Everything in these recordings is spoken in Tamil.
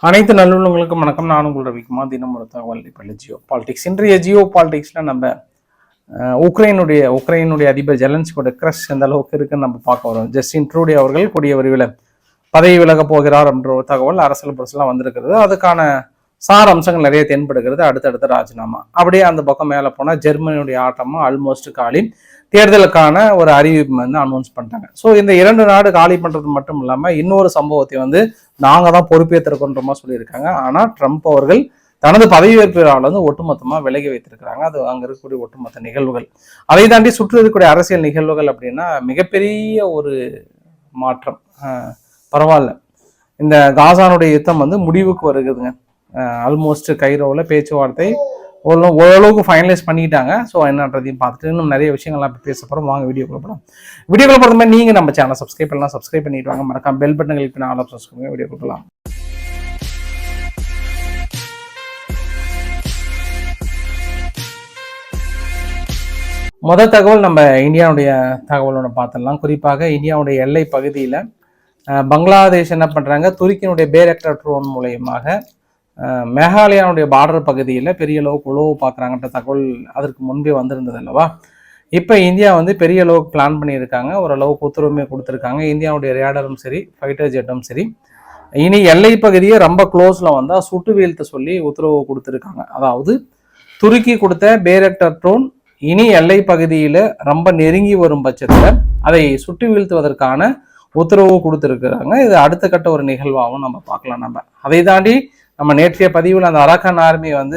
அனைத்து நல்லுள்ளங்களுக்கும் வணக்கம். நான் உங்கள் ரவிக்குமார். தினம் ஒரு தகவல். இப்போ ஜியோ பாலிடிக்ஸ். இன்றைய ஜியோ பாலிடிக்ஸில் நம்ம உக்ரைனுடைய அதிபர் ஜெலன்ஸ்கியோட கிரஷ் எந்த அளவுக்கு இருக்குன்னு நம்ம பார்க்க வரோம். ஜஸ்டின் ட்ரூடே அவர்கள் கூடிய விரைவில் பதவி விலக போகிறார் என்ற ஒரு தகவல் அரசியல் புரட்சிலாம் வந்திருக்கிறது. அதுக்கான சார் அம்சங்கள் நிறைய தென்படுகிறது. அடுத்தடுத்த ராஜினாமா அப்படியே அந்த பக்கம் மேலே போனால் ஜெர்மனியுடைய ஆட்டமும் ஆல்மோஸ்ட் காலி. தேர்தலுக்கான ஒரு அறிவிப்பு வந்து அனௌன்ஸ் பண்ணிட்டாங்க. ஸோ இந்த 2 நாடு காலி பண்ணுறது மட்டும் இல்லாமல் இன்னொரு சம்பவத்தை நாங்கள் தான் பொறுப்பேற்றிருக்கோன்றமா சொல்லியிருக்காங்க. ஆனால் ட்ரம்ப் அவர்கள் தனது பதவியேற்பாளர் ஒட்டுமொத்தமாக விலகி வைத்திருக்கிறாங்க. அது அங்கே இருக்கக்கூடிய ஒட்டுமொத்த நிகழ்வுகள், அதை தாண்டி சுற்றி இருக்கக்கூடிய அரசியல் நிகழ்வுகள் அப்படின்னா மிகப்பெரிய ஒரு மாற்றம். பரவாயில்ல, இந்த காசானுடைய யுத்தம் முடிவுக்கு வருகுதுங்க. ஆல்மோஸ்ட் கைரோவில் பேச்சுவார்த்தை ஓரளவுக்கு ஃபைனலைஸ் பண்ணிட்டாங்க. ஸோ என்னன்றதையும் பார்த்துட்டு இன்னும் நிறைய விஷயங்கள்லாம் பேச போகிறோம். வாங்க வீடியோக்குள்ள போகிறோம். வீடியோக்குள்ள போகிற மாதிரி நீங்கள் நம்ம சேனல் சப்ஸ்கிரைப் பண்ணலாம், சப்ஸ்கிரைப் பண்ணிட்டு வாங்க. மறக்காம பெல் பட்டன் கிளிக் பண்ணி ஆல் ஆப்ஷன்ஸ் கொடுங்க. வீடியோ கொடுக்கலாம். முதல் தகவல் நம்ம இந்தியாவுடைய தகவலோட பார்த்துடலாம். குறிப்பாக இந்தியாவுடைய எல்லை பகுதியில் பங்களாதேஷ் என்ன பண்ணுறாங்க, துருக்கியினுடைய பேரக்டர் ட்ரோன் மூலயமாக மேகாலயாவுடைய பார்டர் பகுதியில் பெரிய அளவுக்கு உழவு பார்க்குறாங்கன்ற தகவல் அதற்கு முன்பே வந்திருந்தது அல்லவா. இப்போ இந்தியா பெரிய அளவுக்கு பிளான் பண்ணியிருக்காங்க. ஓரளவுக்கு உத்தரவுமே கொடுத்துருக்காங்க. இந்தியாவுடைய ரேடரும் சரி, ஃபைட்டர் ஜெட்டும் சரி, இனி எல்லை பகுதியை ரொம்ப க்ளோஸில் வந்தால் சுட்டு வீழ்த்த சொல்லி உத்தரவு கொடுத்துருக்காங்க. அதாவது துருக்கி கொடுத்த பேரக்டர் ட்ரோன் இனி எல்லை பகுதியில் ரொம்ப நெருங்கி வரும் பட்சத்தில் அதை சுட்டு வீழ்த்துவதற்கான உத்தரவு கொடுத்துருக்குறாங்க. இது அடுத்த கட்ட ஒரு நிகழ்வாகவும் நம்ம பார்க்கலாம். அதை தாண்டி நம்ம நேற்றைய பதிவில் அந்த அரக்கான் ஆர்மி அந்த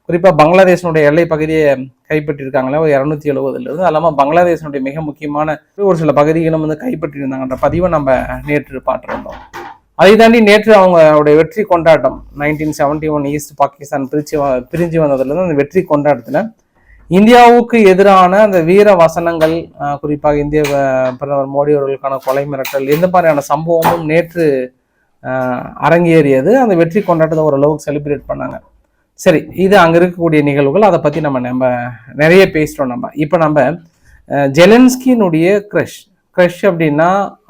குறிப்பாக பங்களாதேஷனுடைய எல்லை பகுதியை கைப்பற்றியிருக்காங்களே, ஒரு 270 அது இல்லாமல் பங்களாதேஷனுடைய மிக முக்கியமான ஒரு சில பகுதிகளும் கைப்பற்றியிருந்தாங்கன்ற பதிவை நம்ம நேற்று பார்த்துருந்தோம். அதை தாண்டி நேற்று அவங்களுடைய வெற்றி கொண்டாட்டம் 1971 ஈஸ்ட் பாகிஸ்தான் பிரிஞ்சு வந்ததுலேருந்து அந்த வெற்றி கொண்டாட்டத்தில் இந்தியாவுக்கு எதிரான அந்த வீர வசனங்கள், குறிப்பாக இந்திய பிரதமர் மோடி அவர்களுக்கான கொலை மிரட்டல், எந்த மாதிரியான சம்பவமும் நேற்று அரங்கேறியது. அந்த வெற்றி கொண்டாட்டத்தை ஓரளவுக்கு செலிப்ரேட் பண்ணாங்க. சரி, இது அங்கே இருக்கக்கூடிய நிகழ்வுகள், அதை பற்றி நம்ம நிறைய பேசிட்டோம். இப்போ நம்ம ஜெலன்ஸ்கியினுடைய க்ரஷ் அப்படின்னா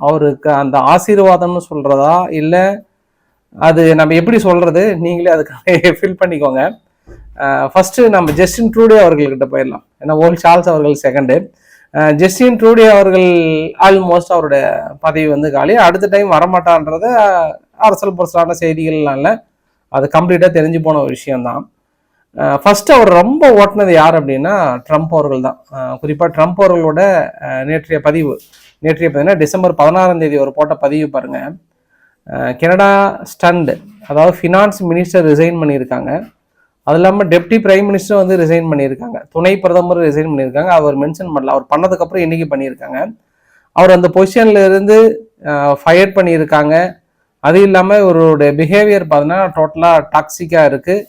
அவருக்கு அந்த ஆசீர்வாதம்னு சொல்கிறதா, இல்லை அது நம்ம எப்படி சொல்கிறது, நீங்களே அதுக்கு ஃபில் பண்ணிக்கோங்க. ஃபஸ்ட்டு நம்ம ஜஸ்டின் ட்ரூடே அவர்கள்கிட்ட போயிடலாம். ஏன்னா ஓல்ட் சார்ல்ஸ் அவர்கள் செகண்டு. ஜஸ்டின் ட்ரூடே அவர்கள் ஆல்மோஸ்ட் அவருடைய பதவி காலி. அடுத்த டைம் வரமாட்டான்றத அரசியல் புரட்சியான செய்திகள்னால அது கம்ப்ளீட்டாக தெரிஞ்சு போன ஒரு விஷயம்தான். ஃபர்ஸ்ட் அவர் ரொம்ப ஓட்டினது யார் அப்படின்னா ட்ரம்ப் அவர்கள் தான். குறிப்பாக ட்ரம்ப் அவர்களோட நேற்றைய பதிவு டிசம்பர் 16 அவர் போட்ட பதிவு பாருங்க. கனடா ஸ்டண்ட், அதாவது ஃபினான்ஸ் மினிஸ்டர் ரிசைன் பண்ணியிருக்காங்க. அது இல்லாமல் டெப்டி பிரைம் மினிஸ்டர் ரிசைன் பண்ணியிருக்காங்க. துணை பிரதமர் ரிசைன் பண்ணியிருக்காங்க. அவர் மென்ஷன் பண்ணல, அவர் பண்ணதுக்கப்புறம் இன்னைக்கு பண்ணியிருக்காங்க. அவர் அந்த பொசிஷன்ல இருந்து ஃபயர் பண்ணியிருக்காங்க. அது இல்லாமல் இவருடைய பிஹேவியர் பார்த்தீங்கன்னா டோட்டலாக டாக்ஸிக்காக இருக்குது.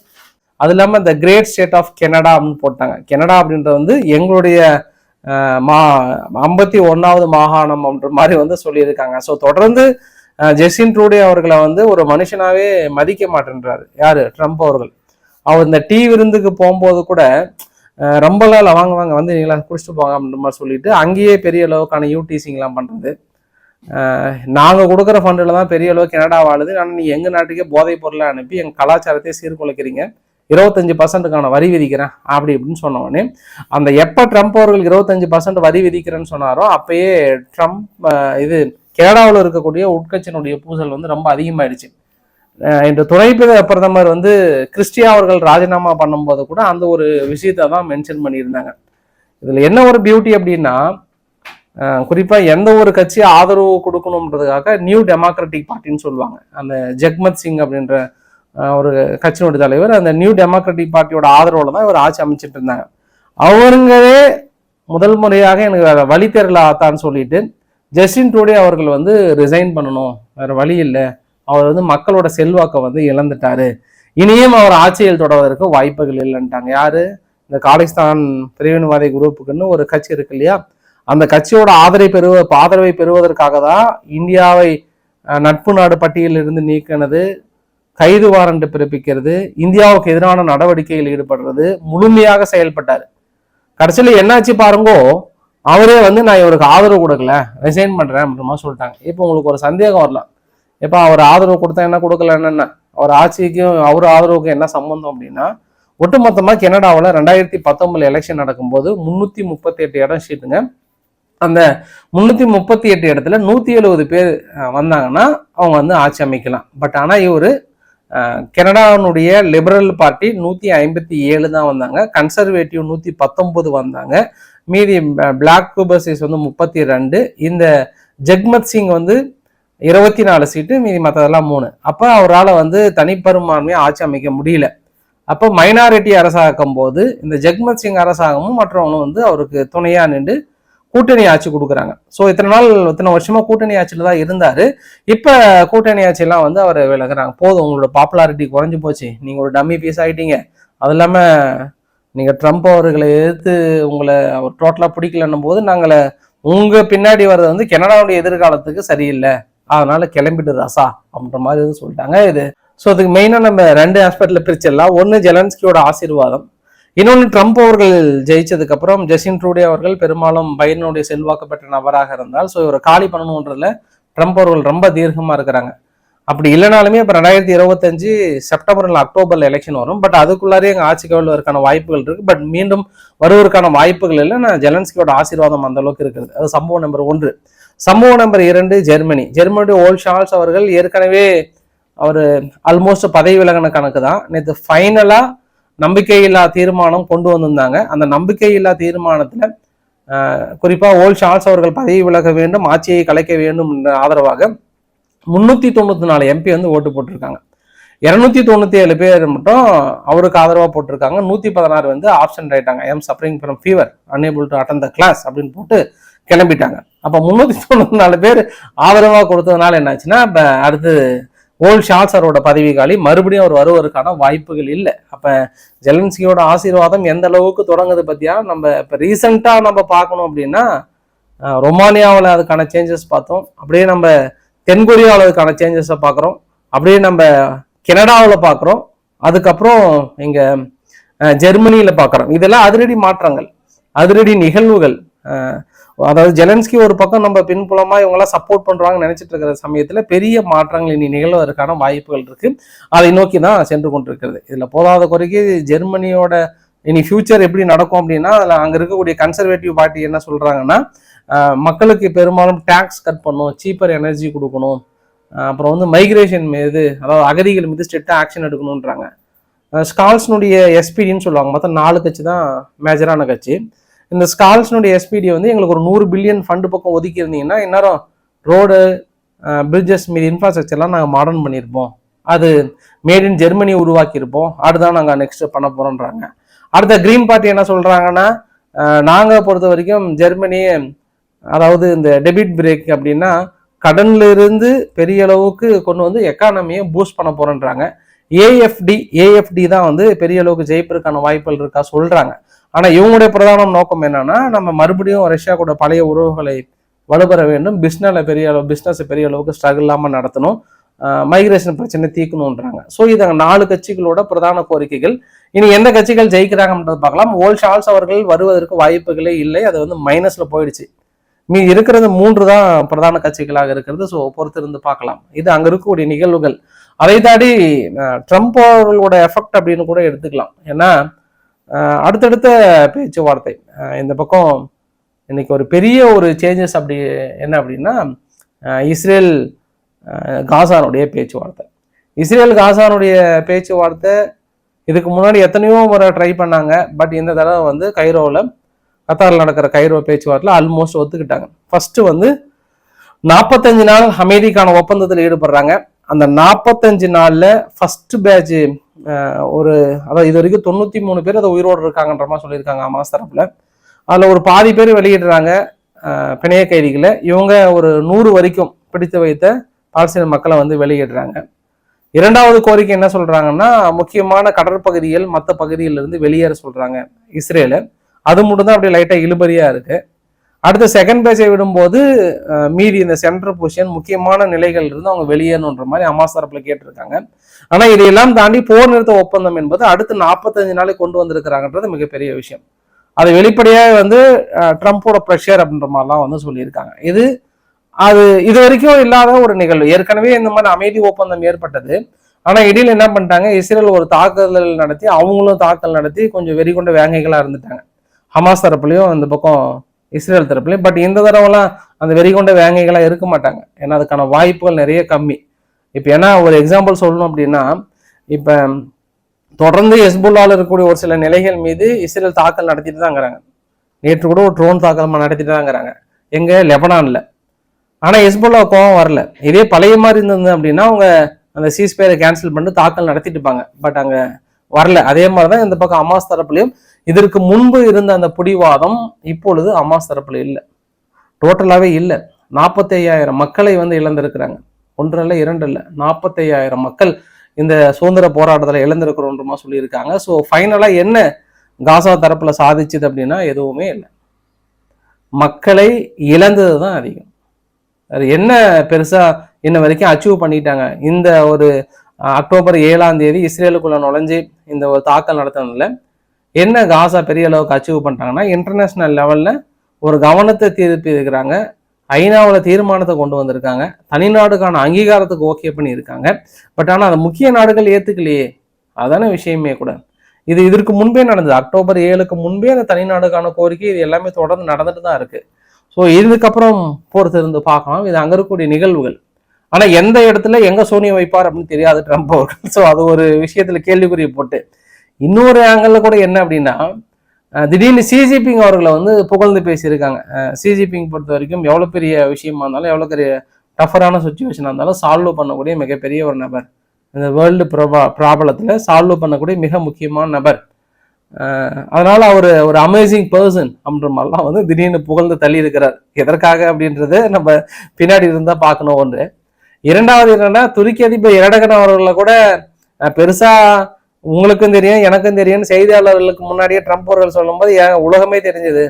அது இல்லாமல் இந்த கிரேட் ஸ்டேட் ஆஃப் கனடா அப்படின்னு போட்டாங்க. கனடா அப்படின்றது எங்களுடைய 51வது மாகாணம் அப்படின்ற மாதிரி சொல்லியிருக்காங்க. ஸோ தொடர்ந்து ஜஸ்டின் ட்ரூடே அவர்களை ஒரு மனுஷனாவே மதிக்க மாட்டேன்றாரு யாரு, ட்ரம்ப் அவர்கள். அவர் இந்த டீ விருந்துக்கு போகும்போது கூட ரொம்பலாம் வாங்க நீங்களா குடிச்சிட்டு போங்க அப்படின்ற மாதிரி சொல்லிட்டு அங்கேயே பெரிய அளவுக்கான யூடிசிங்லாம் பண்ணுறது. நாங்கள் கொடுக்குற ஃபண்டில் தான் பெரிய அளவு கனடா வாழுது, ஆனால் நீ எங்கள் நாட்டுக்கே போதைப் பொருளை அனுப்பி எங்கள் கலாச்சாரத்தையே சீர்குலைக்கிறீங்க, 25% வரி விதிக்கிறேன் அப்படி இப்படின்னு சொன்ன உடனே அந்த எப்போ ட்ரம்ப் அவர்கள் 25% வரி விதிக்கிறேன்னு சொன்னாரோ அப்பயே ட்ரம்ப் கனடாவில் இருக்கக்கூடிய உட்கட்சியினுடைய பூசல் ரொம்ப அதிகமாயிடுச்சு. இந்த துணை பிரதமர் கிறிஸ்டியா அவர்கள் ராஜினாமா பண்ணும்போது கூட அந்த ஒரு விஷயத்தை தான் மென்ஷன் பண்ணியிருந்தாங்க. இதில் என்ன ஒரு பியூட்டி அப்படின்னா, குறிப்பாக எந்த ஒரு கட்சியை ஆதரவு கொடுக்கணுன்றதுக்காக நியூ டெமோக்ராட்டிக் பார்ட்டின்னு சொல்லுவாங்க. அந்த ஜக்மத் சிங் அப்படின்ற ஒரு கட்சியினுடைய தலைவர் அந்த நியூ டெமோக்ராட்டிக் பார்ட்டியோட ஆதரவோடு தான் இவர் ஆட்சி அமைச்சிட்டு இருந்தாங்க. அவங்களே முதல் முறையாக எனக்கு வழி தெரியல ஆத்தான்னு சொல்லிட்டு ஜஸ்டின் ட்ரூடே அவர்கள் ரிசைன் பண்ணணும், வேற வழி இல்லை, அவர் மக்களோட செல்வாக்கை இழந்துட்டாரு, இனியும் அவர் ஆட்சியில் தொடர்வதற்கு வாய்ப்புகள் இல்லைன்ட்டாங்க. யாரு, இந்த காலிஸ்தான் பிரிவினைவாதி குரூப்புக்குன்னு ஒரு கட்சி இருக்கு இல்லையா, அந்த கட்சியோட ஆதரவை பெறுவதற்காக தான் இந்தியாவை நட்பு நாடு பட்டியலில் இருந்து நீக்கினது, கைது வாரண்ட் பிறப்பிக்கிறது, இந்தியாவுக்கு எதிரான நடவடிக்கையில் ஈடுபடுறது முழுமையாக செயல்பட்டார். கடைசியில் என்னாச்சு பாருங்கோ, அவரே நான் இவருக்கு ஆதரவு கொடுக்கல, ரிசைன் பண்றேன் அப்படின்ற மாதிரி சொல்லிட்டாங்க. இப்போ உங்களுக்கு ஒரு சந்தேகம் வரலாம், எப்போ அவர் ஆதரவு கொடுத்தா என்ன கொடுக்கல என்னென்ன அவர் ஆட்சிக்கும் அவர் ஆதரவுக்கும் என்ன சம்பந்தம் அப்படின்னா, ஒட்டுமொத்தமாக கனடாவில் 2019 எலெக்ஷன் நடக்கும்போது 338 இடம் சீட்டுங்க. அந்த 338 இடத்துல 170 பேர் வந்தாங்கன்னா அவங்க வந்து ஆட்சி அமைக்கலாம். பட் ஆனால் இவர் கனடாவினுடைய லிபரல் பார்ட்டி 157 தான் வந்தாங்க, கன்சர்வேட்டிவ் 119 வந்தாங்க, மீதி பிளாக் குபர்சிஸ் வந்து 32, இந்த ஜக்மத் சிங் வந்து 24 சீட்டு, மீதி மற்றதெல்லாம் 3. அப்போ அவரால் வந்து தனிப்பெரும்பான்மையாக ஆட்சி அமைக்க முடியல. அப்போ மைனாரிட்டி அரசாகும் போது இந்த ஜக்மத் சிங் அரசாங்கமும் மற்றவங்களும் வந்து அவருக்கு துணையாக நின்று கூட்டணி ஆட்சி கொடுக்குறாங்க. ஸோ இத்தனை வருஷமா கூட்டணி ஆட்சியில் தான் இருந்தார். இப்போ கூட்டணி ஆட்சியெல்லாம் வந்து அவர் விலகுறாங்க. போதும், உங்களோட பாப்புலாரிட்டி குறைஞ்சி போச்சு, நீங்கள் ஒரு டம்மி பீஸ் ஆகிட்டீங்க. அது இல்லாமல் நீங்கள் ட்ரம்ப் அவர்களை எதிர்த்து உங்களை அவர் டோட்டலாக பிடிக்கலன்னும் போது நாங்கள் உங்கள் பின்னாடி வர்றது வந்து கனடாவுடைய எதிர்காலத்துக்கு சரியில்லை, அதனால கிளம்பிட்டு ராசா அப்படின்ற மாதிரி சொல்லிட்டாங்க. இது ஸோ அதுக்கு மெயினாக நம்ம 2 ஆஸ்பெக்டில் பிரிச்சிடலாம். ஒன்று ஜெலன்ஸ்கியோட ஆசீர்வாதம், இன்னொன்று ட்ரம்ப் அவர்கள் ஜெயிச்சதுக்கு அப்புறம் ஜஸ்டின் ட்ரூடே அவர்கள் பெரும்பாலும் பைடனுடைய செல்வாக்கு பெற்ற நபராக இருந்தால் ஸோ இவரை காலி பண்ணணுன்றதுல ட்ரம்ப் அவர்கள் ரொம்ப தீர்க்கமாக இருக்கிறாங்க. அப்படி இல்லைனாலுமே இப்போ 2025 செப்டம்பர் இல்லை அக்டோபரில் எலெக்ஷன் வரும். பட் அதுக்குள்ளாரே எங்கள் ஆட்சி கவிழ்வதற்கான வாய்ப்புகள் இருக்குது. பட் மீண்டும் வருவதற்கான வாய்ப்புகள் இல்லை. நான் ஜெலன்ஸ்கியோட ஆசீர்வாதம் அந்த அளவுக்கு இருக்குது. அது சம்பவம் நம்பர் 1. சம்பவம் நம்பர் 2, ஜெர்மனியுடைய ஓல்ட் ஷால்ஸ் அவர்கள் ஏற்கனவே அவர் ஆல்மோஸ்ட் பதவி விலகின கணக்கு தான். நேற்று ஃபைனலாக நம்பிக்கையில்லா தீர்மானம் கொண்டு வந்திருந்தாங்க. அந்த நம்பிக்கையில்லா தீர்மானத்தில் குறிப்பாக ஓல்ட் ஷால்ஸ் அவர்கள் பதவி விலக வேண்டும், ஆட்சியை கலைக்க வேண்டும் என்ற ஆதரவாக 394 எம்பி வந்து ஓட்டு போட்டிருக்காங்க. 297 பேர் மட்டும் அவருக்கு ஆதரவாக போட்டிருக்காங்க. 116 வந்து ஆப்ஷன் ஆயிட்டாங்க. I'm suffering from fever, unable to attend the class அப்படின்னு போட்டு கிளம்பிட்டாங்க. அப்போ 394 பேர் ஆதரவாக கொடுத்ததுனால என்னாச்சுன்னா, இப்போ அடுத்து ஓல்ட் ஷால்ஸரோட பதவி காலி, மறுபடியும் அவர் வருவதற்கான வாய்ப்புகள் இல்லை. அப்போ ஜெலன்ஸ்கியோட ஆசீர்வாதம் எந்த அளவுக்கு தொடங்குது பற்றியா நம்ம இப்போ ரீசெண்டாக நம்ம பார்க்கணும் அப்படின்னா, ரொமானியாவில் அதுக்கான சேஞ்சஸ் பார்த்தோம், அப்படியே நம்ம தென்கொரியாவில் அதுக்கான சேஞ்சஸை பார்க்குறோம், அப்படியே நம்ம கனடாவில் பார்க்குறோம், அதுக்கப்புறம் இங்கே ஜெர்மனியில் பார்க்குறோம். இதெல்லாம் அதிரடி மாற்றங்கள், அதிரடி நிகழ்வுகள். அதாவது ஜெலன்ஸ்கி ஒரு பக்கம் நம்ம பின்புலமா இவங்கெல்லாம் சப்போர்ட் பண்றாங்கன்னு நினைச்சிட்டு இருக்கிற சமயத்துல பெரிய மாற்றங்கள் இனி நிகழ்வதற்கான வாய்ப்புகள் இருக்கு. அதை நோக்கி தான் சென்று கொண்டிருக்கிறது. இதுல போதாத குறைக்கு ஜெர்மனியோட இனி ஃபியூச்சர் எப்படி நடக்கும் அப்படின்னா, அதில் அங்கே இருக்கக்கூடிய கன்சர்வேட்டிவ் பார்ட்டி என்ன சொல்றாங்கன்னா, மக்களுக்கு பெரும்பாலும் டேக்ஸ் கட் பண்ணும், சீப்பர் எனர்ஜி கொடுக்கணும், அப்புறம் வந்து மைக்ரேஷன் மீது, அதாவது அகதிகள் மீது ஸ்ட்ரிக்டாக ஆக்ஷன் எடுக்கணுன்றாங்க. ஸ்கால்ஸ்னுடைய எஸ்பிடின்னு சொல்லுவாங்க, மொத்தம் 4 கட்சி தான் மேஜரான கட்சி. இந்த ஸ்கால்ஸ்னுடைய எஸ்பிடி வந்து எங்களுக்கு ஒரு 100 பில்லியன் ஃபண்டு பக்கம் ஒதுக்கி இருந்தீங்கன்னா இந்நேரம் ரோடு, பிரிட்ஜஸ் மீது இன்ஃப்ராஸ்ட்ரக்சர்லாம் நாங்கள் மாடர்ன் பண்ணியிருப்போம், அது மேட் இன் ஜெர்மனி உருவாக்கியிருப்போம், அதுதான் நாங்கள் நெக்ஸ்ட் பண்ண போகிறோன்றாங்க. அடுத்த கிரீன் பார்ட்டி என்ன சொல்கிறாங்கன்னா, நாங்கள் பொறுத்த வரைக்கும் ஜெர்மனி, அதாவது இந்த டெபிட் பிரேக் அப்படின்னா கடன்ல இருந்து பெரிய அளவுக்கு கொண்டு வந்து எக்கானமியை பூஸ்ட் பண்ண போகிறோன்றாங்க. ஏஎஃப்டி தான் வந்து பெரிய அளவுக்கு ஜெயிப்பதற்கான வாய்ப்புகள் இருக்கா சொல்கிறாங்க. ஆனால் இவங்களுடைய பிரதான நோக்கம் என்னன்னா, நம்ம மறுபடியும் ரஷ்யா கூட பழைய உறவுகளை வலுப்பெற வேண்டும், பிஸ்னஸை பெரிய அளவுக்கு ஸ்ட்ரகிள் இல்லாமல் நடத்தணும், மைக்ரேஷன் பிரச்சனை தீர்க்கணுன்றாங்க. ஸோ இது 4 கட்சிகளோட பிரதான கோரிக்கைகள். இனி எந்த கட்சிகள் ஜெயிக்கிறாங்கன்றது பார்க்கலாம். ஓல்ட் ஷால்ஸ் அவர்கள் வருவதற்கு வாய்ப்புகளே இல்லை, அது வந்து மைனஸ்ல போயிடுச்சு. இருக்கிறது 3 தான் பிரதான கட்சிகளாக இருக்கிறது. ஸோ பொறுத்திருந்து பார்க்கலாம். இது அங்கே இருக்கக்கூடிய நிகழ்வுகள். அதை தாண்டி ட்ரம்ப் அவர்களோட எஃபெக்ட் அப்படின்னு கூட எடுத்துக்கலாம். ஏன்னா அடுத்தடுத்த பேச்சுவார்த்தை இந்த பக்கம் இன்னைக்கு ஒரு பெரிய ஒரு சேஞ்சஸ் அப்படி என்ன அப்படின்னா, இஸ்ரேல் காசானுடைய பேச்சுவார்த்தை. இஸ்ரேல் காசானுடைய பேச்சுவார்த்தை இதுக்கு முன்னாடி எத்தனையோ முறை ட்ரை பண்ணாங்க. பட் இந்த தடவை வந்து கைரோவில், கத்தாரில் நடக்கிற கைரோ பேச்சுவார்த்தையில் ஆல்மோஸ்ட் ஒத்துக்கிட்டாங்க. ஃபர்ஸ்ட் வந்து 45 நாள் அமைதிக்கான ஒப்பந்தத்தில் ஈடுபடுறாங்க. அந்த 45 நாள்ல ஃபர்ஸ்ட் பேட்ச் அதாவது இது வரைக்கும் 93 பேர் அதை உயிரோடு இருக்காங்கன்ற மாதிரி சொல்லியிருக்காங்க ஹமாஸ் தரப்புல. அதில் ஒரு பாதி பேர் வெளியிடுறாங்க பிணைய கைதிகளை. இவங்க ஒரு 100 வரைக்கும் பிடித்து வைத்த பாலஸ்தீன மக்களை வந்து வெளியிடுறாங்க. 2வது கோரிக்கை என்ன சொல்றாங்கன்னா, முக்கியமான கடற்பகுதிகள் மற்ற பகுதியிலிருந்து வெளியேற சொல்றாங்க இஸ்ரேலு. அது மட்டும் தான் அப்படியே லைட்டா இழுபறியா இருக்கு. அடுத்த செகண்ட் பேட்சை விடும்போது மீதி இந்த சென்ட்ரல் பொசிஷன் முக்கியமான நிலைகள் இருந்து அவங்க வெளியேறணுன்ற மாதிரி ஹமாஸ் தரப்புல கேட்டிருக்காங்க. ஆனா இதையெல்லாம் தாண்டி போர் நிறுத்த ஒப்பந்தம் என்பது அடுத்து 45 நாளைக்கு கொண்டு வந்திருக்கிறாங்கன்றது மிகப்பெரிய விஷயம். அது வெளிப்படையாக வந்து ட்ரம்ப்போட ப்ரெஷர் அப்படின்ற மாதிரிலாம் வந்து சொல்லியிருக்காங்க. இது அது இது வரைக்கும் இல்லாத ஒரு நிகழ்வு. ஏற்கனவே இந்த மாதிரி அமைதி ஒப்பந்தம் ஏற்பட்டது. ஆனா இடையில என்ன பண்ணிட்டாங்க, இஸ்ரேல் ஒரு தாக்குதல் நடத்தி அவங்களும் தாக்கல் நடத்தி கொஞ்சம் வெறிகொண்ட வேங்கைகளா இருந்துட்டாங்க. ஹமாஸ் தரப்புலையும் இந்த பக்கம் இஸ்ரேல் தரப்புலையும். பட் இந்த தடவைலாம் அந்த வெறிகொண்ட வேங்கைகளா இருக்க மாட்டாங்க. ஏன்னா அதுக்கான வாய்ப்புகள் நிறைய கம்மி. இப்ப ஏன்னா ஒரு எக்ஸாம்பிள் சொல்லணும் அப்படின்னா, இப்ப தொடர்ந்து ஹெஸ்புல்லால இருக்கக்கூடிய ஒரு சில நிலைகள் மீது இஸ்ரேல் தாக்கல் நடத்திட்டு தான் இருக்கிறாங்க. நேற்று கூட ஒரு ட்ரோன் தாக்கல் நடத்திட்டு தான் இருக்கிறாங்க. எங்க லெபனான்ல. ஆனா ஹெஸ்புல்லா கோவம் வரல. இதே பழைய மாதிரி இருந்தது அப்படின்னா அவங்க அந்த சீஸ்பயரை கேன்சல் பண்ணிட்டு தாக்கல் நடத்திட்டு இருப்பாங்க. பட் அங்க வரல. அதே மாதிரிதான் இந்த பக்கம் ஹமாஸ் தரப்புலையும் இதற்கு முன்பு இருந்த அந்த பிடிவாதம் இப்பொழுது ஹமாஸ் தரப்புல இல்லை, டோட்டலாவே இல்லை. 45,000 மக்களை வந்து இழந்திருக்கிறாங்க. ஒன்று இல்லை, இரண்டு இல்லை, 45,000 மக்கள் இந்த சுதந்திர போராட்டத்தில் இழந்திருக்கிறோன்றமா சொல்லியிருக்காங்க. ஸோ ஃபைனலா என்ன காசா தரப்புல சாதிச்சுது அப்படின்னா எதுவுமே இல்லை. மக்களை இழந்தது தான் அதிகம். அது என்ன பெருசா இன்ன வரைக்கும் அச்சீவ் பண்ணிட்டாங்க. இந்த ஒரு அக்டோபர் 7ஆம் தேதி இஸ்ரேலுக்குள்ள நுழைஞ்சு இந்த ஒரு தாக்கல் நடத்தினதுல என்ன காசா பெரிய அளவுக்கு அச்சீவ் பண்ணிட்டாங்கன்னா, இன்டர்நேஷனல் லெவல்ல ஒரு கவனத்தை திருப்பி இருக்கிறாங்க. ஐநாவில் தீர்மானத்தை கொண்டு வந்திருக்காங்க. தனிநாடுக்கான அங்கீகாரத்துக்கு ஓகே பண்ணியிருக்காங்க. பட் ஆனால் அதை முக்கிய நாடுகள் ஏற்றுக்கலையே, அதான விஷயமே கூட. இது இதற்கு முன்பே நடந்தது. அக்டோபர் 7க்கு முன்பே அந்த தனிநாடுக்கான கோரிக்கை இது எல்லாமே தொடர்ந்து நடந்துட்டு தான் இருக்கு. ஸோ இதுக்கப்புறம் பொறுத்து இருந்து பார்க்கலாம். இது அங்கே இருக்கக்கூடிய நிகழ்வுகள். ஆனால் எந்த இடத்துல எங்க சோனியை வைப்பார் அப்படின்னு தெரியாது ட்ரம்ப் அவர்கள். ஸோ அது ஒரு விஷயத்துல கேள்விக்குறி போட்டு இன்னொரு ஆங்கிள் கூட என்ன அப்படின்னா, திடீர்னு சிஜிபிங் அவர்களை வந்து புகழ்ந்து பேசியிருக்காங்க. சிஜிபிங் பொறுத்த வரைக்கும் எவ்வளோ பெரிய விஷயமா இருந்தாலும், எவ்வளோ பெரிய டஃபரான சுச்சுவேஷனாக இருந்தாலும் சால்வ் பண்ணக்கூடிய மிகப்பெரிய ஒரு நபர். இந்த வேர்ல்டு ப்ராப்ளத்தில் சால்வ் பண்ணக்கூடிய மிக முக்கியமான நபர். அதனால அவர் ஒரு அமேசிங் பர்சன் அப்படின்ற மாதிரிலாம் வந்து திடீர்னு புகழ்ந்து தள்ளி இருக்கிறார். எதற்காக அப்படின்றது நம்ம பின்னாடி இருந்தால் பார்க்கணும். ஒன்று. இரண்டாவது என்னன்னா, துருக்கி அதிபர் எரடகன் அவர்களை கூட பெருசா உங்களுக்கும் தெரியும் எனக்கும் தெரியும் செய்தியாளர்களுக்கு முன்னாடியே ட்ரம்ப் அவர்கள் சொல்லும்போது உலகமே தெரிஞ்சது.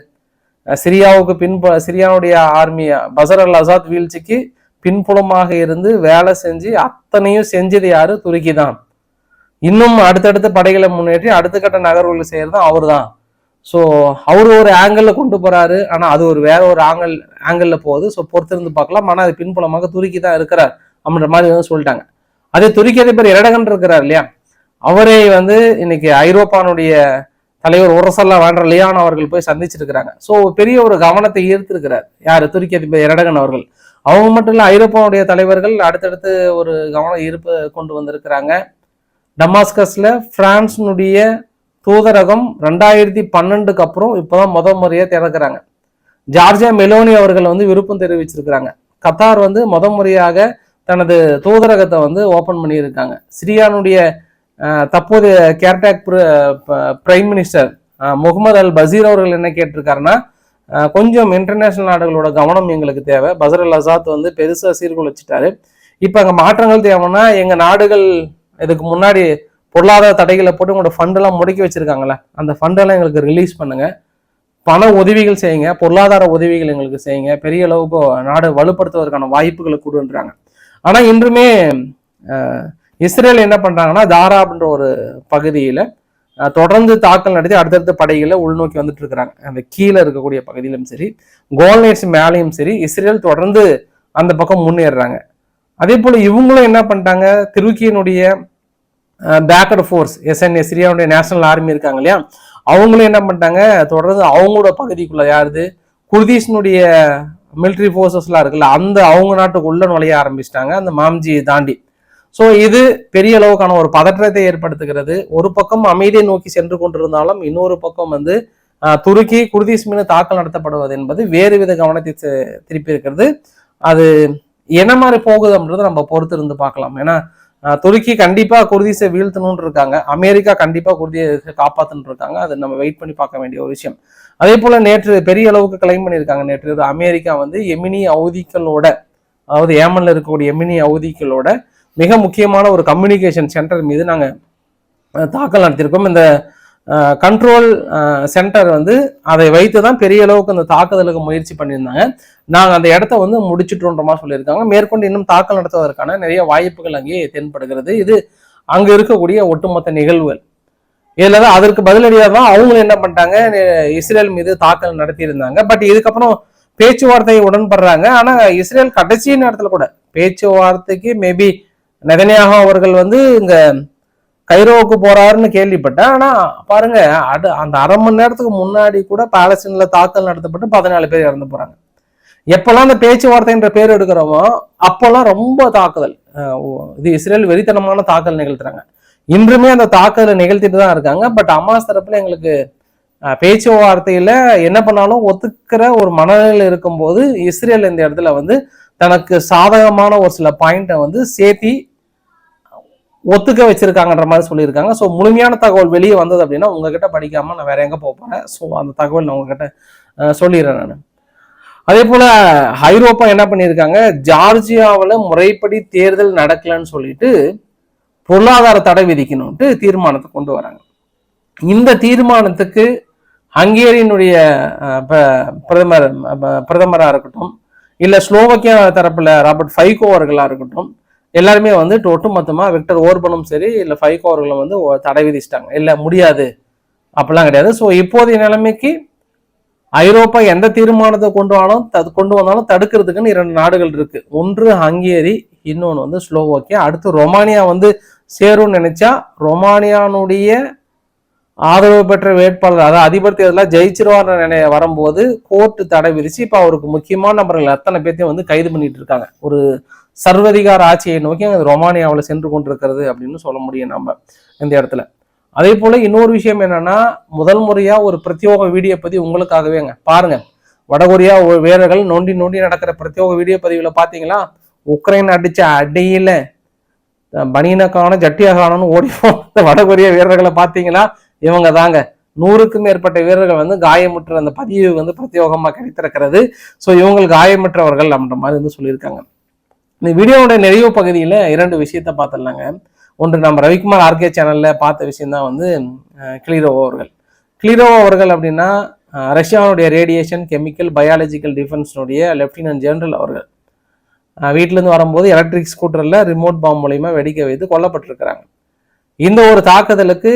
சிரியாவுடைய ஆர்மி பஷர் அல் அசாத் வீழ்ச்சிக்கு பின்புலமாக இருந்து வேலை செஞ்சு அத்தனையும் செஞ்சது யாரு? துருக்கி தான். இன்னும் அடுத்தடுத்த படைகளை முன்னேற்றி அடுத்த கட்ட நகர்வுகள் செய்யறது அவர் தான். ஸோ அவர் ஒரு ஆங்கிள் கொண்டு போறாரு. ஆனா அது ஒரு வேற ஒரு ஆங்கிள் போகுது. ஸோ பொறுத்திருந்து பார்க்கலாம். ஆனா அது பின்புலமாக துருக்கி தான் இருக்கிறார் அப்படின்ற மாதிரி வந்து சொல்லிட்டாங்க. அதே துருக்கி அதிபர் எரடகன் இருக்கிறார் இல்லையா, அவரே வந்து இன்னைக்கு ஐரோப்பானுடைய தலைவர் உரசல்லா வேண்டர் லியான் அவர்கள் போய் சந்திச்சிருக்கிறாங்க. ஸோ பெரிய ஒரு கவனத்தை ஈர்த்திருக்கிறார் யாரு? துருக்கி அதிபர் எரடகன் அவர்கள். அவங்க மட்டும் இல்ல, ஐரோப்பாவுடைய தலைவர்கள் அடுத்தடுத்து ஒரு கவன ஈர்ப்பு கொண்டு வந்திருக்கிறாங்க. டமாஸ்கஸ்ல பிரான்ஸினுடைய தூதரகம் 2012க்கு அப்புறம் இப்பதான் முறையா திறக்கிறாங்க. ஜார்ஜியா மெலோனி அவர்கள் வந்து விருப்பம் தெரிவிச்சிருக்கிறாங்க. கத்தார் வந்து முறையாக தனது தூதரகத்தை வந்து ஓபன் பண்ணியிருக்காங்க. சிரியானுடைய தற்போதைய கேர்டேக் பிரைம் மினிஸ்டர் முகமது அல் பசீர் அவர்கள் என்ன கேட்டிருக்காருன்னா, கொஞ்சம் இன்டர்நேஷனல் நாடுகளோட கவனம் எங்களுக்கு தேவை. பஷர் அல் அசாத் வந்து பெருசா சீர்குலைச்சிட்டாரு. இப்ப அங்க மாற்றங்கள் தேவைன்னா எங்க நாடுகள் இதுக்கு முன்னாடி பொருளாதார தடைகளை போட்டு உங்களோட ஃபண்ட் எல்லாம் முடக்கி வச்சிருக்காங்களே, அந்த ஃபண்டெல்லாம் எங்களுக்கு ரிலீஸ் பண்ணுங்க, பண உதவிகள் செய்யுங்க, பொருளாதார உதவிகள் எங்களுக்கு செய்யுங்க, பெரிய அளவுக்கு நாடு வலுப்படுத்துவதற்கான வாய்ப்புகளை கொடுன்றாங்க. ஆனா இன்றுமே இஸ்ரேல் என்ன பண்றாங்கன்னா, தாரா அப்படின்ற ஒரு பகுதியில தொடர்ந்து தாக்கல் நடத்தி அடுத்தடுத்த படைகளை உள்நோக்கி வந்துட்டு இருக்கிறாங்க. அந்த கீழே இருக்கக்கூடிய பகுதியிலும் சரி, கோல்நேட்ஸ் மேலையும் சரி இஸ்ரேல் தொடர்ந்து அந்த பக்கம் முன்னேறாங்க. அதே போல இவங்களும் என்ன பண்ணிட்டாங்க, துருக்கியினுடைய பேக்கட் ஃபோர்ஸ் எஸ்என்ஏ சிரியாவுடைய நேஷனல் ஆர்மி இருக்காங்க இல்லையா, அவங்களும் என்ன பண்ணிட்டாங்க, தொடர்ந்து அவங்களோட பகுதிக்குள்ள யாருது குர்தீஷனுடைய மிலிட்ரி ஃபோர்ஸஸ்லாம் இருக்குல்ல, அந்த அவங்க நாட்டுக்குள்ள நுழைய ஆரம்பிச்சிட்டாங்க அந்த மாம்ஜியை தாண்டி. ஸோ இது பெரிய அளவுக்கான ஒரு பதற்றத்தை ஏற்படுத்துகிறது. ஒரு பக்கம் அமைதியை நோக்கி சென்று கொண்டிருந்தாலும் இன்னொரு பக்கம் வந்து துருக்கி குர்தீஸ் மீது தாக்கல் நடத்தப்படுவது என்பது வேறு வித கவனத்தை திருப்பி இருக்கிறது. அது என்ன மாதிரி போகுது அப்படின்றத நம்ம பொறுத்து இருந்து பார்க்கலாம். ஏன்னா துருக்கி கண்டிப்பா குர்தீஸை வீழ்த்தணும்னு இருக்காங்க, அமெரிக்கா கண்டிப்பா குர்தியை காப்பாத்துன்னு இருக்காங்க. அது நம்ம வெயிட் பண்ணி பார்க்க வேண்டிய ஒரு விஷயம். அதே போல நேற்று பெரிய அளவுக்கு கிளைம் பண்ணியிருக்காங்க. நேற்று அமெரிக்கா வந்து எமினி ஹவுதிகளோட, அதாவது ஏமன்ல இருக்கக்கூடிய எமினி ஹவுதிகளோட மிக முக்கியமான ஒரு கம்யூனிகேஷன் சென்டர் மீது நாங்க தாக்கல் நடத்தியிருக்கோம். இந்த கண்ட்ரோல் சென்டர் வந்து அதை வைத்துதான் பெரிய அளவுக்கு அந்த தாக்குதலுக்கு முயற்சி பண்ணியிருந்தாங்க. நாங்கள் அந்த இடத்த வந்து முடிச்சுட்டோன்றமா சொல்லியிருக்காங்க. மேற்கொண்டு இன்னும் தாக்கல் நடத்துவதற்கான நிறைய வாய்ப்புகள் அங்கே தென்படுகிறது. இது அங்க இருக்கக்கூடிய ஒட்டுமொத்த நிகழ்வுகள். இதுல தான் அதற்கு பதிலடியாக தான் அவங்களும் என்ன பண்ணிட்டாங்க, இஸ்ரேல் மீது தாக்கல் நடத்தியிருந்தாங்க. பட் இதுக்கப்புறம் பேச்சுவார்த்தை உடன்படுறாங்க. ஆனா இஸ்ரேல் கடைசி நேரத்துல கூட பேச்சுவார்த்தைக்கு மேபி நெதன்யாகு அவர்கள் வந்து இங்க கைரோவுக்கு போறாருன்னு கேள்விப்பட்டேன். ஆனா பாருங்க, அந்த அரை மணி நேரத்துக்கு முன்னாடி கூட பாலஸ்தீன்ல தாக்கல் நடத்தப்பட்டு 14 பேர் இறந்து போறாங்க. எப்பெல்லாம் அந்த பேச்சுவார்த்தைன்ற பேர் எடுக்கிறோமோ அப்பெல்லாம் ரொம்ப தாக்குதல், இது இஸ்ரேல் வெறித்தனமான தாக்கல் நிகழ்த்துறாங்க. இன்றுமே அந்த தாக்குதலை நிகழ்த்திட்டு தான் இருக்காங்க. பட் அமாஸ் தரப்புல எங்களுக்கு பேச்சுவார்த்தையில என்ன பண்ணாலும் ஒத்துக்கிற ஒரு மனநிலையில் இருக்கும்போது இஸ்ரேல் இந்த இடத்துல வந்து தனக்கு சாதகமான ஒரு சில பாயிண்டை வந்து சேர்த்தி ஒத்துக்க வச்சிருக்காங்கன்ற மாதிரி சொல்லியிருக்காங்க. ஸோ முழுமையான தகவல் வெளியே வந்தது அப்படின்னா உங்ககிட்ட படிக்காம நான் வேற எங்க போறேன். ஸோ அந்த தகவல் நான் உங்ககிட்ட சொல்லிடுறேன் நான். அதே போல ஐரோப்பா என்ன பண்ணியிருக்காங்க, ஜார்ஜியாவில் முறைப்படி தேர்தல் நடக்கலன்னு சொல்லிட்டு பொருளாதார தடை விதிக்கணும்ட்டு தீர்மானத்தை கொண்டு வராங்க. இந்த தீர்மானத்துக்கு ஹங்கேரியினுடைய பிரதமராக இருக்கட்டும், இல்லை ஸ்லோவக்கியா தரப்புல ராபர்ட் ஃபைகோ அவர்களாக இருக்கட்டும், எல்லாருமே வந்து ஒட்டுமொத்தமாக விக்டர் ஓர்பனும் சரி இல்லை ஃபைகோ அவர்களும் வந்து தடை விதிச்சிட்டாங்க. இல்லை முடியாது அப்படிலாம் கிடையாது. ஸோ இப்போதைய நிலைமைக்கு ஐரோப்பா எந்த தீர்மானத்தை கொண்டு வந்தாலும் தடுக்கிறதுக்குன்னு 2 நாடுகள் இருக்கு. ஒன்று ஹங்கேரி, இன்னொன்று வந்து ஸ்லோவோக்கியா. அடுத்து ரொமானியா வந்து சேரும்னு நினைச்சா ரொமானியானுடைய ஆதரவு பெற்ற வேட்பாளர், அதாவது அதிபர் தேர்தலில் ஜெயிச்சிருவார் வரும்போது கோர்ட்டு தடை விதிச்சு இப்போ அவருக்கு முக்கியமான நபர்கள் அத்தனை பேர்த்தையும் வந்து கைது பண்ணிட்டு இருக்காங்க. ஒரு சர்வதிகார ஆட்சியை நோக்கி ரொமானியாவில் சென்று கொண்டிருக்கிறது அப்படின்னு சொல்ல முடியும் நம்ம இந்த இடத்துல. அதே போல இன்னொரு விஷயம் என்னன்னா, முதல் முறையா ஒரு பிரத்யோக வீடியோ பதிவு உங்களுக்காகவேங்க பாருங்க. வடகொரியா வீரர்கள் நோண்டி நடக்கிற பிரத்யோக வீடியோ பதிவுல பாத்தீங்களா, உக்ரைன் அடிச்ச அடியில பனியனை காணும் ஜட்டியா காணும்னு ஓடி போன வடகொரியா வீரர்களை பாத்தீங்களா, இவங்க தாங்க. 100க்கும் மேற்பட்ட வீரர்கள் வந்து காயமுற்ற அந்த பதிவு வந்து பிரத்யோகமா கிடைத்திருக்கிறது. ஸோ இவங்க காயமற்றவர்கள் அப்படின்ற மாதிரி வந்து சொல்லியிருக்காங்க. இந்த வீடியோவோட நிறைவு பகுதியில் 2 விஷயத்த பார்த்துடலாங்க. ஒன்று, நம்ம ரவிக்குமார் ஆர்கே சேனல்ல பார்த்த விஷயம் தான் வந்து கிளிரோவோ அவர்கள் அப்படின்னா ரஷ்யாவுடைய ரேடியேஷன் கெமிக்கல் பயாலஜிக்கல் டிஃபென்ஸ்னுடைய லெப்டினன்ட் ஜெனரல் அவர்கள் வீட்டிலேருந்து வரும்போது எலக்ட்ரிக் ஸ்கூட்டரில் ரிமோட் பாம்பு மூலயமா வெடிக்க வைத்து கொல்லப்பட்டிருக்கிறாங்க. இந்த ஒரு தாக்குதலுக்கு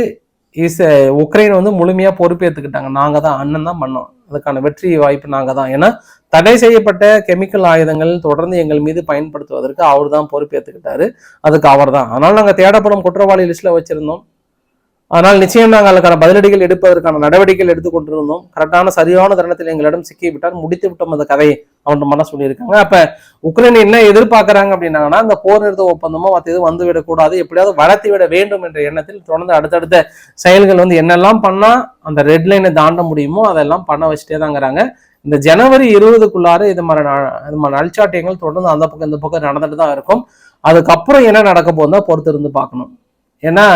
உக்ரைன் வந்து முழுமையாக பொறுப்பேற்றுக்கிட்டாங்க. நாங்கள் தான் அண்ணன் தான் பண்ணோம், அதுக்கான வெற்றி வாய்ப்பு நாங்கள் தான். ஏன்னா தடை செய்யப்பட்ட கெமிக்கல் ஆயுதங்கள் தொடர்ந்து எங்கள் மீது பயன்படுத்துவதற்கு அவர் தான் பொறுப்பேற்றுக்கிட்டாரு, அதுக்கு அவர் தான். அதனால் நாங்கள் தேடப்படும் குற்றவாளி லிஸ்ட்டில் வச்சுருந்தோம். அதனால் நிச்சயம் நாங்கள் அதுக்கான பதிலடிகள் எடுப்பதற்கான நடவடிக்கைகள் எடுத்து கொண்டிருந்தோம். கரெக்டான சரியான தருணத்தில் எங்களிடம் சிக்கிவிட்டார், முடித்து விட்டோம் அந்த கதையை அவன் மாதிரி சொல்லியிருக்காங்க. அப்ப உக்ரைன் என்ன எதிர்பார்க்கறாங்க அப்படின்னாங்கன்னா, அந்த போர் நிறுத்த ஒப்பந்தமோ மற்ற எதுவும் வந்துவிடக்கூடாது, எப்படியாவது வளர்த்தி விட வேண்டும் என்ற எண்ணத்தில் தொடர்ந்து அடுத்தடுத்த செயல்கள் வந்து என்னெல்லாம் பண்ணா அந்த ரெட் லைனை தாண்ட முடியுமோ அதெல்லாம் பண்ண வச்சுட்டே தாங்கிறாங்க. இந்த ஜனவரி 20க்குள்ளார இது மாதிரி நல்சாட்டியங்கள் தொடர்ந்து அந்த பக்கம் இந்த பக்கம் நடந்துட்டு தான் இருக்கும். அதுக்கப்புறம் என்ன நடக்க போகுதா பொறுத்து இருந்து பார்க்கணும். ஏன்னா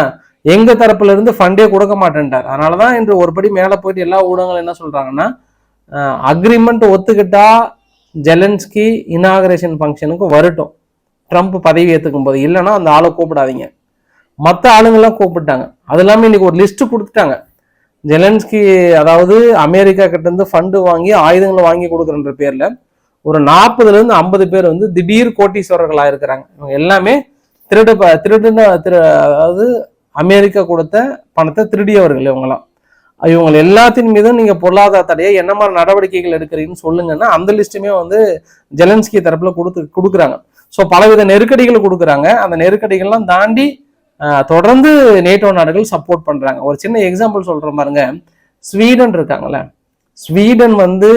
எங்க தரப்புல இருந்து ஃபண்டே கொடுக்க மாட்டேன்ட்டார். அதனாலதான் இன்று ஒருபடி மேல போயிட்டு எல்லா ஊடகங்களும் என்ன சொல்றாங்கன்னா, அக்ரிமெண்ட் ஒத்துக்கிட்டா ஜெலன்ஸ்கி இனாகரேஷன் ஃபங்க்ஷனுக்கு வரட்டும், ட்ரம்ப் பதவி ஏற்றுக்கும் போது, இல்லைன்னா அந்த ஆளை கூப்பிடாதீங்க. மற்ற ஆளுங்கெல்லாம் கூப்பிட்டாங்க. அது இல்லாமல் இன்னைக்கு ஒரு லிஸ்ட் கொடுத்துட்டாங்க. ஜெலன்ஸ்கி அதாவது அமெரிக்கா கிட்ட இருந்து ஃபண்டு வாங்கி ஆயுதங்களை வாங்கி கொடுக்குறன்ற பேர்ல ஒரு 40லேருந்து 50 பேர் வந்து திடீர் கோட்டீஸ்வரர்களா இருக்கிறாங்க. இவங்க எல்லாமே அதாவது அமெரிக்கா கொடுத்த பணத்தை திருடியவர்கள் இவங்களாம். இவங்க எல்லாத்தின் மீதும் நீங்க பொருளாதார தடையை என்ன மாதிரி நடவடிக்கைகள் எடுக்கிறீங்கன்னு சொல்லுங்கன்னா அந்த லிஸ்ட்டுமே வந்து ஜெலன்ஸ்கி தரப்புல கொடுக்குறாங்க. ஸோ பலவித நெருக்கடிகள் கொடுக்குறாங்க. அந்த நெருக்கடிகள்லாம் தாண்டி தொடர்ந்து நேட்டோ நாடுகள் சப்போர்ட் பண்றாங்க. ஒரு சின்ன எக்ஸாம்பிள் சொல்ற பாருங்க, ஸ்வீடன் இருக்காங்கல்ல, ஸ்வீடன் வந்து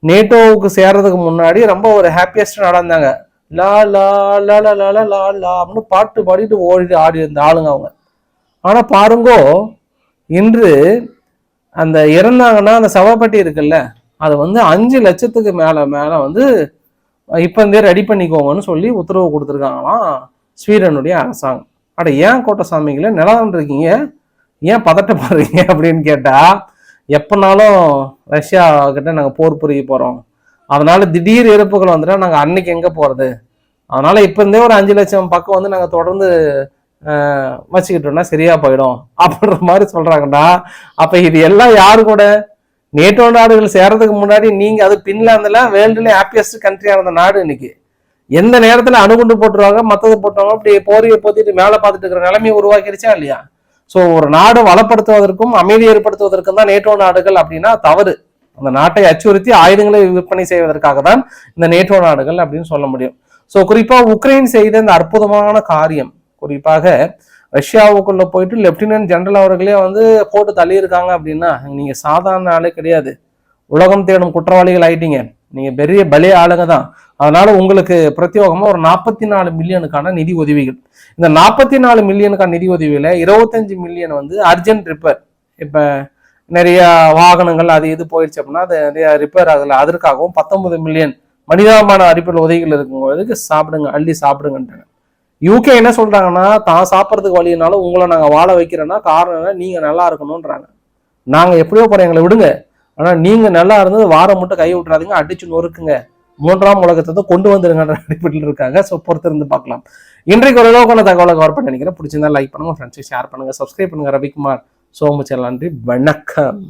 நேட்டோவுக்கு சேர்றதுக்கு முன்னாடி ரொம்ப ஒரு ஹாப்பியஸ்ட் நடந்தாங்க. லா லா லா லா லா லா லா அப்படின்னு பாட்டு பாடிட்டு ஆடி இருந்த ஆளுங்க அவங்க. ஆனா பாருங்கோ, இன்று அந்த இறந்தாங்கன்னா அந்த சவப்பட்டி இருக்குல்ல, அது வந்து 5 லட்சத்துக்கு மேல வந்து இப்ப இருந்தே ரெடி பண்ணிக்கோங்கன்னு சொல்லி உத்தரவு கொடுத்துருக்காங்களாம் ஸ்வீடனுடைய அரசாங்கம். அட ஏன் கோட்டசாமிகளை நிலம் இருக்கீங்க, ஏன் பதட்டப்படுறீங்க அப்படின்னு கேட்டா, எப்பனாலும் ரஷ்யா கிட்ட நாங்க போர் புரிய போறோம், அதனால திடீர் இறப்புகள் வந்துட்டா நாங்க அன்னைக்கு எங்க போறது, அதனால இப்ப இருந்தே ஒரு 5 லட்சம் பக்கம் வந்து நாங்க தொடர்ந்து வச்சுக்கிட்டோம்னா சரியா போயிடும் அப்படின்ற மாதிரி சொல்றாங்கடா. அப்ப இது எல்லாம் யாரு கூட, நேட்டோ நாடுகள் சேர்றதுக்கு முன்னாடி நீங்க அது பின்லாந்துல வேர்ல்டுல ஹாப்பியஸ்ட் கண்ட்ரியா இருந்த நாடு இன்னைக்கு எந்த நேரத்துல அணுகுண்டு போட்டுருவாங்க மத்தது போட்டுருவாங்க அப்படி போரியை போத்திட்டு மேல பார்த்துட்டு இருக்கிற நிலைமையை உருவாக்கிருச்சா இல்லையா? ஸோ ஒரு நாடு வளப்படுத்துவதற்கும் அமைதி ஏற்படுத்துவதற்கும் தான் நேட்டோ நாடுகள் அப்படின்னா தவறு. அந்த நாட்டை அச்சுறுத்தி ஆயுதங்களை விற்பனை செய்வதற்காக தான் இந்த நேட்டோ நாடுகள் அப்படின்னு சொல்ல முடியும். ஸோ குறிப்பா உக்ரைன் செய்த இந்த அற்புதமான காரியம், குறிப்பாக ரஷ்யாவுக்குள்ள போயிட்டு லெப்டினன்ட் ஜெனரல் அவர்களே வந்து போட்டு தள்ளியிருக்காங்க அப்படின்னா நீங்க சாதாரண ஆளே கிடையாது. உலகம் தேடும் குற்றவாளிகள் ஆயிட்டீங்க, நீங்க பெரிய பலே ஆளுங்க தான். அதனால உங்களுக்கு பிரத்யோகமா ஒரு 44 மில்லியனுக்கான நிதி உதவிகள். இந்த 44 மில்லியனுக்கான நிதி உதவியில 25 மில்லியன் வந்து அர்ஜென்ட் ரிப்பேர். இப்ப நிறைய வாகனங்கள் அது இது போயிடுச்சு அப்படின்னா அது நிறைய ரிப்பேர் ஆகல, அதற்காகவும் 19 மில்லியன் மனிதாபிமான அடிப்படையில் உதவிகள் இருக்கும்போதுக்கு சாப்பிடுங்க, அள்ளி சாப்பிடுங்கன்றாங்க. யூகே என்ன சொல்றாங்கன்னா, தான் சாப்பிட்றதுக்கு வழியினாலும் உங்களை நாங்க வாழ வைக்கிறோன்னா காரணம் என்ன, நீங்க நல்லா இருக்கணும்ன்றாங்க. நாங்க எப்படியோ போறோம், எங்களை விடுங்க, ஆனா நீங்க நல்லா இருந்தது வாரம் மட்டும் கை விட்டுறாதீங்க, அடிச்சு நொறுக்குங்க, 3ஆம் உலகத்தை கொண்டு வந்துருங்கன்ற அடிப்படையில் இருக்காங்க. ஸோ பொறுத்திருந்து பார்க்கலாம். இன்றைக்கு ஒரு அளவுக்கான தகவலை கவர் பண்ண நினைக்கிறேன். பிடிச்சிருந்தா லைக் பண்ணுங்க, ஃப்ரெண்ட்ஸுக்கு ஷேர் பண்ணுங்க, சப்ஸ்கிரைப் பண்ணுங்க. ரவிக்குமார் சோமுச்சல், நன்றி, வணக்கம்.